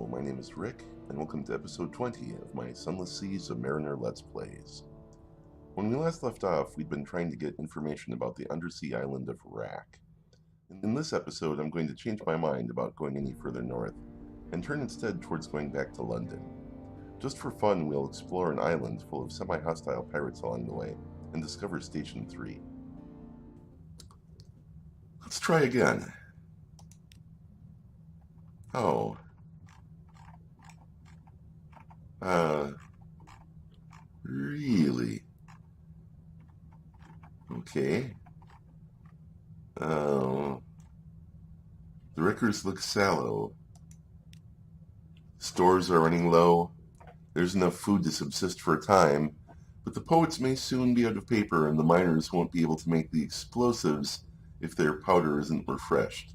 my name is Rick, and welcome to episode 20 of my Sunless Sea Zubmariner Let's Plays. When we last left off, we'd been trying to get information about the undersea island of Rack. In this episode, I'm going to change my mind about going any further north, and turn instead towards going back to London. Just for fun, we'll explore an island full of semi-hostile pirates along the way, and discover Station 3. Let's try again. Oh. Really? Okay. The Rickers look sallow. Stores are running low. There's enough food to subsist for a time, but the poets may soon be out of paper and the miners won't be able to make the explosives if their powder isn't refreshed.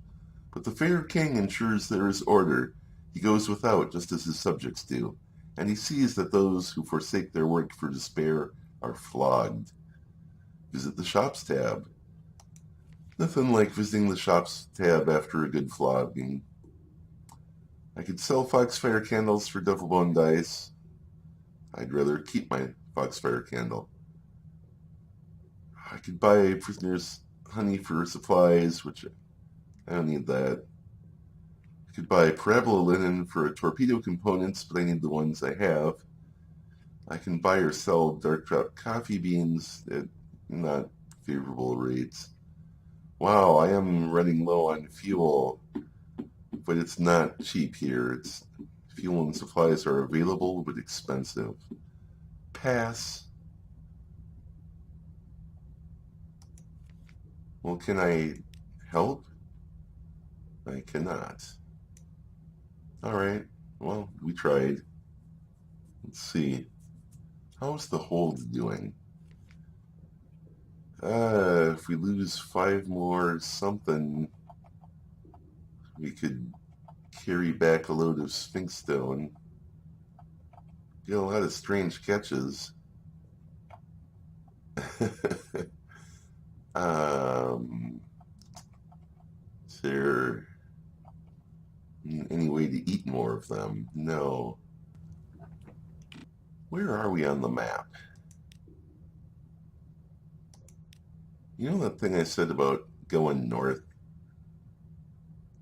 But the fair king ensures there is order. He goes without just as his subjects do, and he sees that those who forsake their work for despair are flogged. Visit the shops tab. Nothing like visiting the shops tab after a good flogging. I could sell foxfire candles for devil bone dice. I'd rather keep my foxfire candle. I could buy prisoners honey for supplies, which I don't need that. I could buy parabola linen for torpedo components, but I need the ones I have. I can buy or sell dark trout coffee beans at not favorable rates. Wow, I am running low on fuel, but it's not cheap here. Fuel and supplies are available, but expensive. Pass. Well, can I help? I cannot. Alright, well, we tried. Let's see. How's the hold doing? If we lose 5 more something, we could carry back a load of Sphinx Stone. Get a lot of strange catches. Is there any way to eat more of them? No. Where are we on the map? You know that thing I said about going north?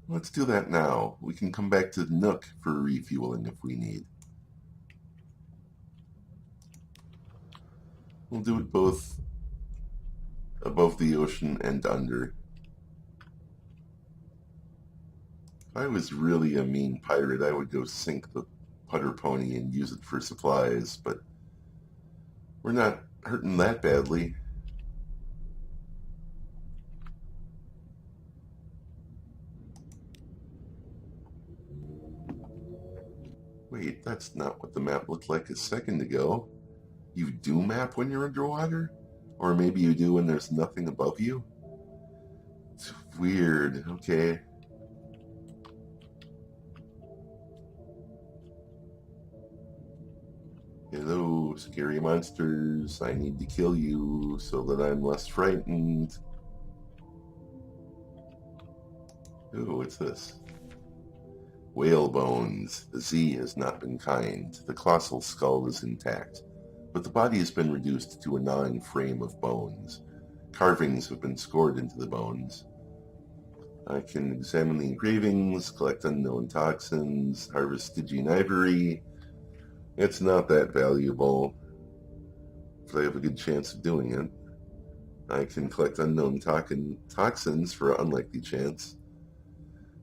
Let's do that now. We can come back to Nook for refueling if we need. We'll do it both above the ocean and under. If I was really a mean pirate, I would go sink the putter pony and use it for supplies, but we're not hurting that badly. Wait, that's not what the map looked like a second ago. You do map when you're underwater? Or maybe you do when there's nothing above you? It's weird, okay. Hello, scary monsters. I need to kill you so that I'm less frightened. Ooh, what's this? Whale bones. The Z has not been kind. The colossal skull is intact, but the body has been reduced to a gnawing frame of bones. Carvings have been scored into the bones. I can examine the engravings, collect unknown toxins, harvest Stygian ivory. It's not that valuable, but I have a good chance of doing it. I can collect unknown toxins for an unlikely chance.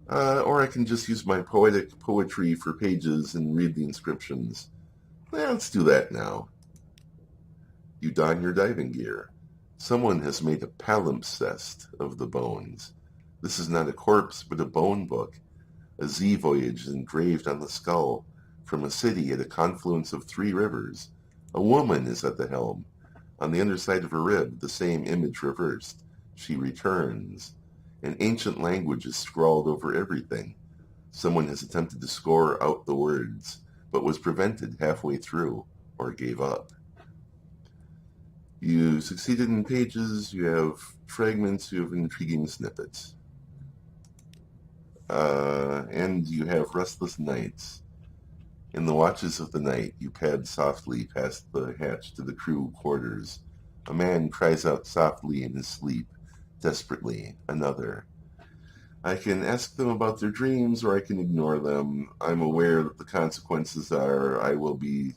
Or I can just use my poetic poetry for pages and read the inscriptions. Let's do that now. You don your diving gear. Someone has made a palimpsest of the bones. This is not a corpse, but a bone book. A Z voyage is engraved on the skull. From a city at a confluence of 3 rivers. A woman is at the helm. On the underside of her rib, the same image reversed. She returns. An ancient language is scrawled over everything. Someone has attempted to score out the words, but was prevented halfway through, or gave up. You succeeded in pages, you have fragments, you have intriguing snippets. And you have restless nights. In the watches of the night, you pad softly past the hatch to the crew quarters. A man cries out softly in his sleep, desperately. Another. I can ask them about their dreams or I can ignore them. I'm aware that the consequences are I will be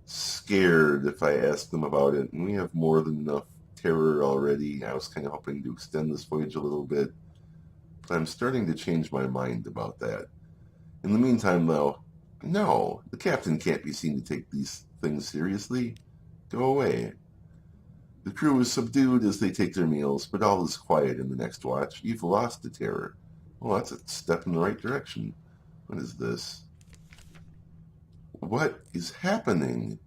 scared if I ask them about it, and we have more than enough terror already. I was kind of hoping to extend this voyage a little bit, but I'm starting to change my mind about that. In the meantime, though, no, the captain can't be seen to take these things seriously. Go away. The crew is subdued as they take their meals, but all is quiet in the next watch. You've lost the terror. Well, that's a step in the right direction. What is this? What is happening?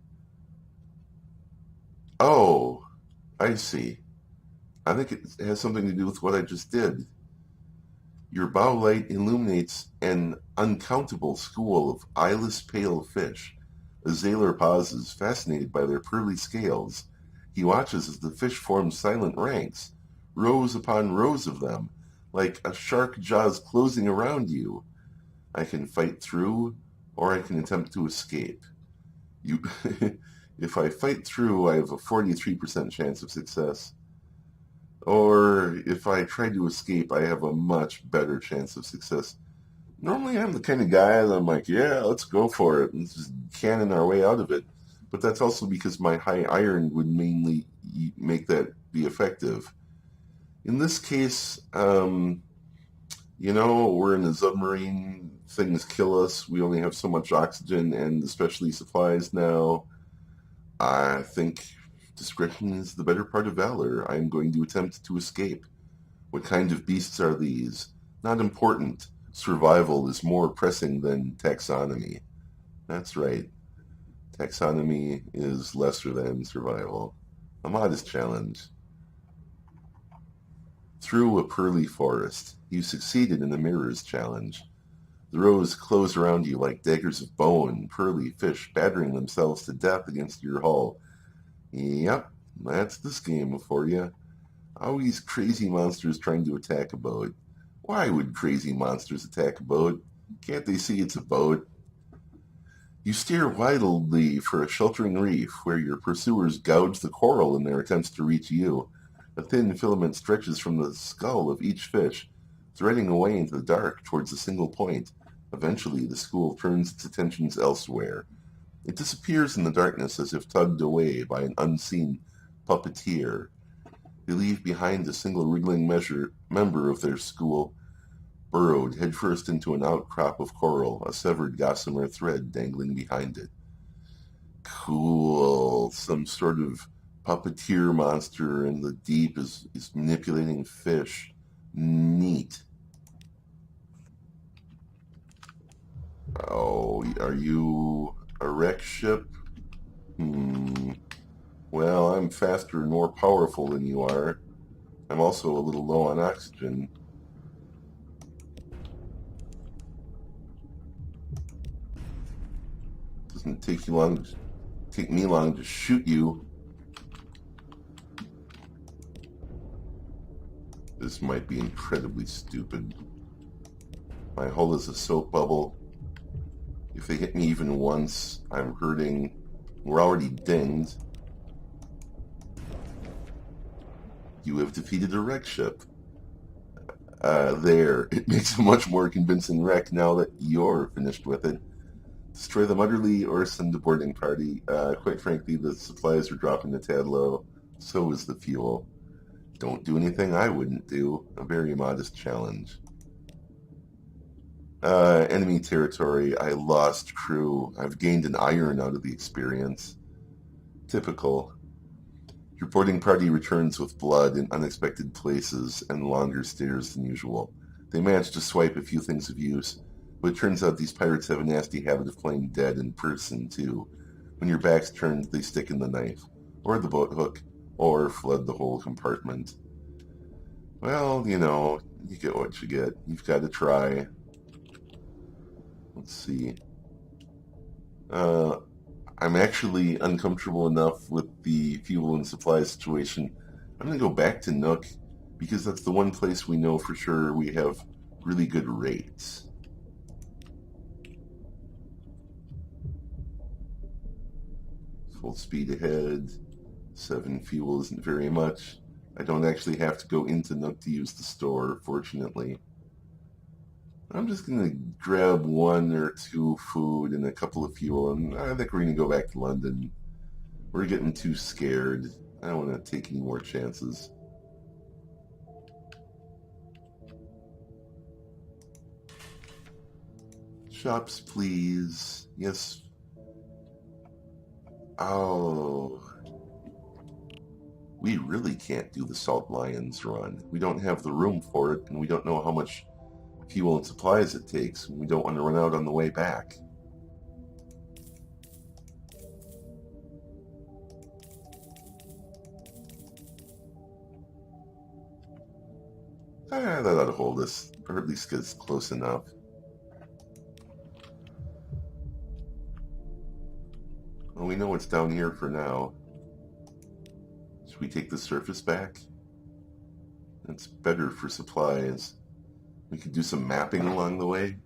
Oh, I see. I think it has something to do with what I just did. Your bow light illuminates an uncountable school of eyeless pale fish. A sailor pauses, fascinated by their pearly scales. He watches as the fish form silent ranks, rows upon rows of them, like a shark jaws closing around you. I can fight through, or I can attempt to escape. You, if I fight through, I have a 43% chance of success. Or if I try to escape, I have a much better chance of success. Normally I'm the kind of guy that I'm like, yeah, let's go for it, and just cannon our way out of it. But that's also because my high iron would mainly make that be effective. In this case, we're in a submarine. Things kill us. We only have so much oxygen and especially supplies now. I think discretion is the better part of valor. I'm going to attempt to escape. What kind of beasts are these? Not important. Survival is more pressing than taxonomy. That's right. Taxonomy is lesser than survival. A modest challenge. Through a pearly forest, you succeeded in the mirrors challenge. The rows close around you like daggers of bone, pearly fish battering themselves to death against your hull. Yep, that's this game for you. Always crazy monsters trying to attack a boat. Why would crazy monsters attack a boat? Can't they see it's a boat? You steer wildly for a sheltering reef where your pursuers gouge the coral in their attempts to reach you. A thin filament stretches from the skull of each fish, threading away into the dark towards a single point. Eventually, the school turns its attentions elsewhere. It disappears in the darkness as if tugged away by an unseen puppeteer. They leave behind a single wriggling member of their school, burrowed headfirst into an outcrop of coral, a severed gossamer thread dangling behind it. Cool. Some sort of puppeteer monster in the deep is manipulating fish. Neat. Oh, are you a wreck ship? Well, I'm faster and more powerful than you are. I'm also a little low on oxygen. Doesn't take me long to shoot you. This might be incredibly stupid. My hull is a soap bubble. If they hit me even once, I'm hurting. We're already dinged. You have defeated a wreck ship. There. It makes a much more convincing wreck now that you're finished with it. Destroy them utterly or send a boarding party. Quite frankly, the supplies are dropping a tad low. So is the fuel. Don't do anything I wouldn't do. A very modest challenge. Enemy territory. I lost crew. I've gained an iron out of the experience. Typical. Your boarding party returns with blood in unexpected places and longer stares than usual. They manage to swipe a few things of use, but it turns out these pirates have a nasty habit of playing dead in person, too. When your back's turned, they stick in the knife, or the boat hook, or flood the whole compartment. Well, you get what you get. You've got to try. Let's see. I'm actually uncomfortable enough with the fuel and supply situation. I'm going to go back to Nook because that's the one place we know for sure we have really good rates. Full speed ahead. 7 fuel isn't very much. I don't actually have to go into Nook to use the store, fortunately. I'm just going to grab 1 or 2 food and a couple of fuel, and I think we're going to go back to London. We're getting too scared. I don't want to take any more chances. Shops, please. Yes. Oh. We really can't do the Salt Lions run. We don't have the room for it, and we don't know how much fuel and supplies it takes. We don't want to run out on the way back. That ought to hold us, or at least get us close enough. Well, we know what's down here for now. Should we take the surface back? It's better for supplies. We could do some mapping along the way.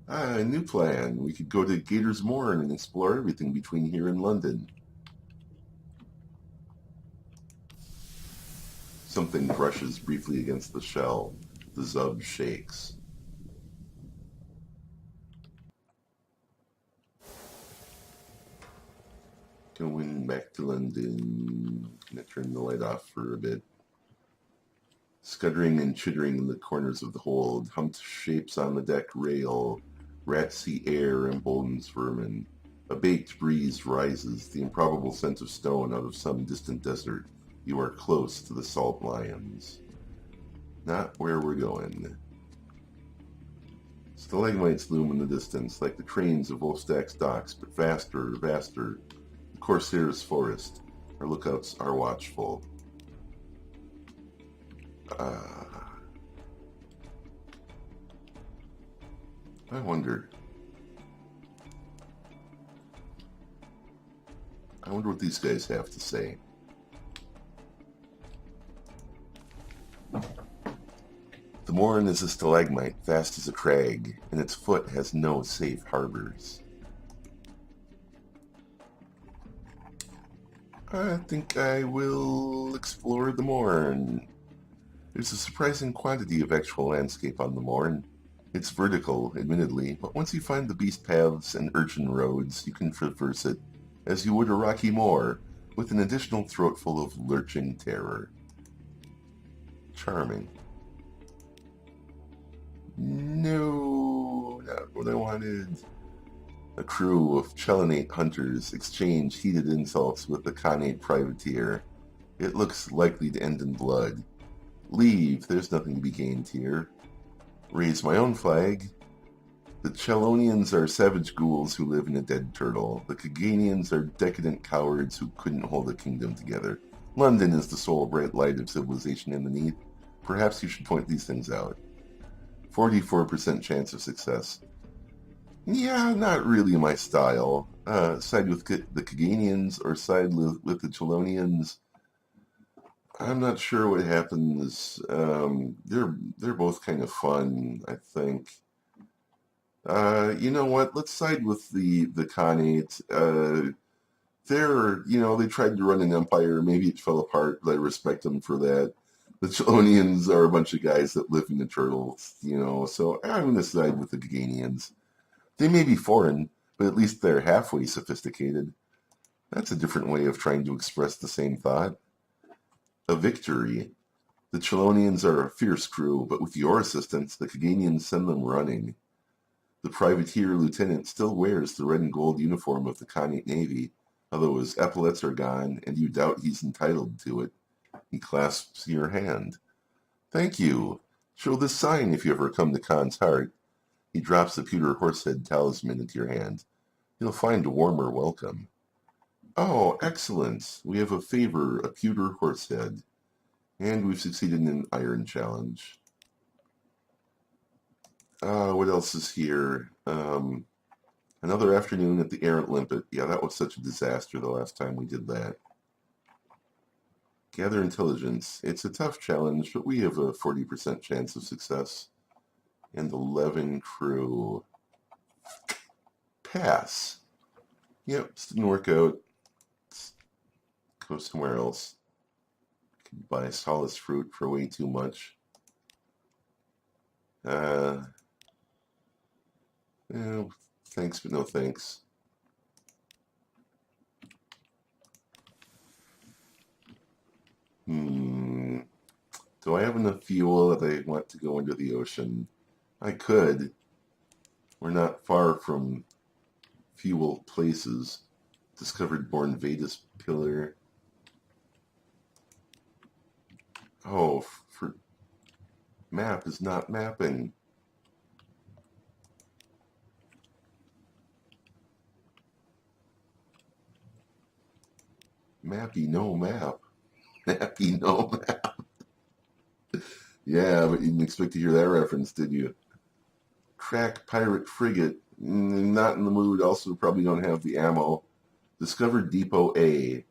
A new plan. We could go to Gators Moor and explore everything between here and London. Something brushes briefly against the shell. The Zub shakes. Going back to London. Gonna turn the light off for a bit. Scuttering and chittering in the corners of the hold, humped shapes on the deck rail, ratsy air emboldens vermin. A baked breeze rises, the improbable scent of stone out of some distant desert. You are close to the Salt Lions. Not where we're going. Stalagmites loom in the distance, like the cranes of Wolfstack's docks, but vaster, vaster. The Corsair's forest. Our lookouts are watchful. I wonder what these guys have to say. The Morin is a stalagmite, fast as a crag, and its foot has no safe harbors. I think I will explore the Morin. There's a surprising quantity of actual landscape on the Morin. It's vertical, admittedly, but once you find the beast paths and urchin roads, you can traverse it as you would a rocky moor, with an additional throatful of lurching terror. Charming. No, not what I wanted. A crew of Chelenate hunters exchange heated insults with the Khanate privateer. It looks likely to end in blood. Leave, there's nothing to be gained here. Raise my own flag. The Chelonians are savage ghouls who live in a dead turtle. The Kaganians are decadent cowards who couldn't hold a kingdom together. London is the sole bright light of civilization underneath. Perhaps you should point these things out. 44% chance of success. Yeah, not really my style. Side with the Kaganians or side with the Chelonians. I'm not sure what happens. They're both kind of fun, I think. You know what? Let's side with the Khanate. They tried to run an empire. Maybe it fell apart, but I respect them for that. The Chelonians are a bunch of guys that live in the turtles, so I'm going to side with the Kaganians. They may be foreign, but at least they're halfway sophisticated. That's a different way of trying to express the same thought. A victory. The Chelonians are a fierce crew, but with your assistance, the Kaganians send them running. The privateer lieutenant still wears the red and gold uniform of the Khanate Navy, although his epaulets are gone, and you doubt he's entitled to it. He clasps your hand. Thank you. Show this sign if you ever come to Khan's heart. He drops the pewter horsehead talisman into your hand. You'll find a warmer welcome. Oh, excellent. We have a favor, a pewter horsehead. And we've succeeded in an iron challenge. What else is here? Another afternoon at the Errant Limpet. Yeah, that was such a disaster the last time we did that. Gather intelligence. It's a tough challenge, but we have a 40% chance of success. And 11 crew. Pass. Yep, this didn't work out. Let's go somewhere else. Can buy solace fruit for way too much. Yeah, thanks, but no thanks. Do I have enough fuel that I want to go into the ocean? I could. We're not far from fuel places. Discovered Born Vetus Pillar. Oh, for map is not mapping. Mappy no map. Mappy no map. Yeah, but you didn't expect to hear that reference, did you? Crack pirate frigate. Not in the mood. Also, probably don't have the ammo. Discovered Depot A.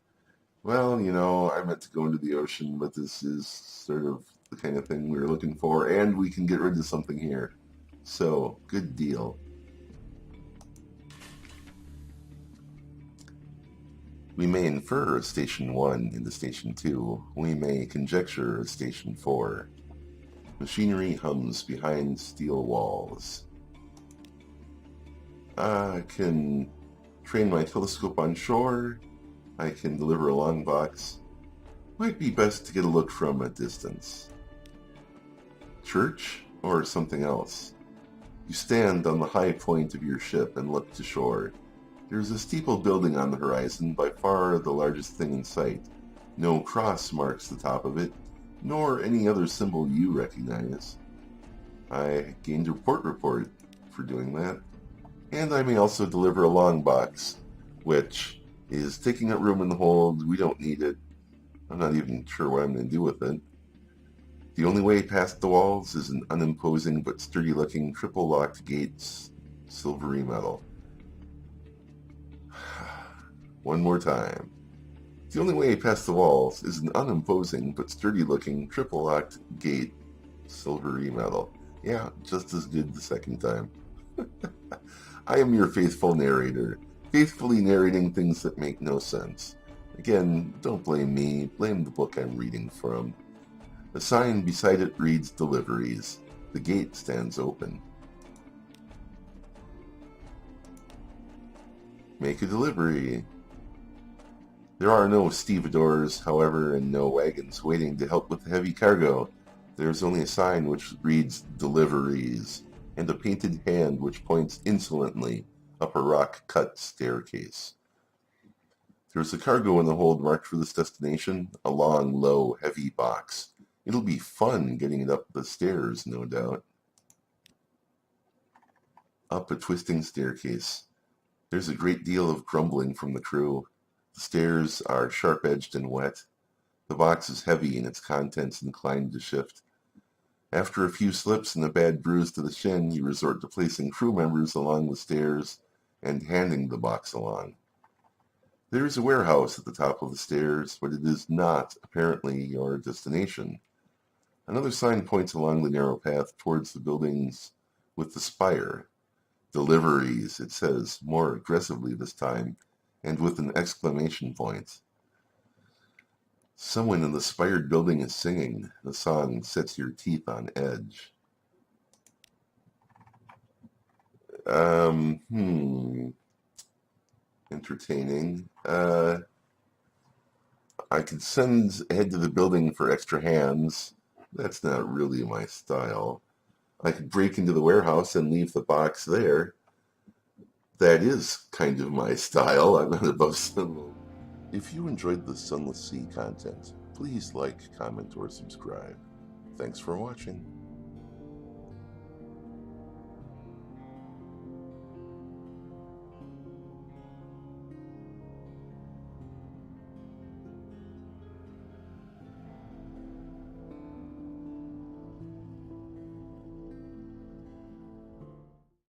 Well, I meant to go into the ocean, but this is sort of the kind of thing we were looking for, and we can get rid of something here. So, good deal. We may infer at Station 1 into Station 2. We may conjecture at Station 4. Machinery hums behind steel walls. I can train my telescope on shore. I can deliver a long box. Might be best to get a look from a distance. Church or something else? You stand on the high point of your ship and look to shore. There's a steeple building on the horizon, by far the largest thing in sight. No cross marks the top of it, nor any other symbol you recognize. I gained a report for doing that. And I may also deliver a long box, which is taking up room in the hold. We don't need it. I'm not even sure what I'm going to do with it. The only way past the walls is an unimposing but sturdy-looking triple-locked gates, silvery metal. One more time. The only way past the walls is an unimposing but sturdy-looking triple-locked gate, silvery metal. Yeah, just as good the second time. I am your faithful narrator, faithfully narrating things that make no sense. Again, don't blame me, blame the book I'm reading from. The sign beside it reads Deliveries. The gate stands open. Make a delivery. There are no stevedores, however, and no wagons waiting to help with the heavy cargo. There's only a sign which reads Deliveries, and a painted hand which points insolently up a rock-cut staircase. There's a cargo in the hold marked for this destination, a long, low, heavy box. It'll be fun getting it up the stairs, no doubt. Up a twisting staircase. There's a great deal of grumbling from the crew. The stairs are sharp-edged and wet. The box is heavy and its contents inclined to shift. After a few slips and a bad bruise to the shin, you resort to placing crew members along the stairs and handing the box along. There is a warehouse at the top of the stairs, but it is not, apparently, your destination. Another sign points along the narrow path towards the buildings with the spire. Deliveries, it says, more aggressively this time, and with an exclamation point. Someone in the spired building is singing. The song sets your teeth on edge. Entertaining. I could head to the building for extra hands. That's not really my style. I could break into the warehouse and leave the box there. That is kind of my style. I'm not above symbol. If you enjoyed the Sunless Sea content, please like, comment, or subscribe. Thanks for watching.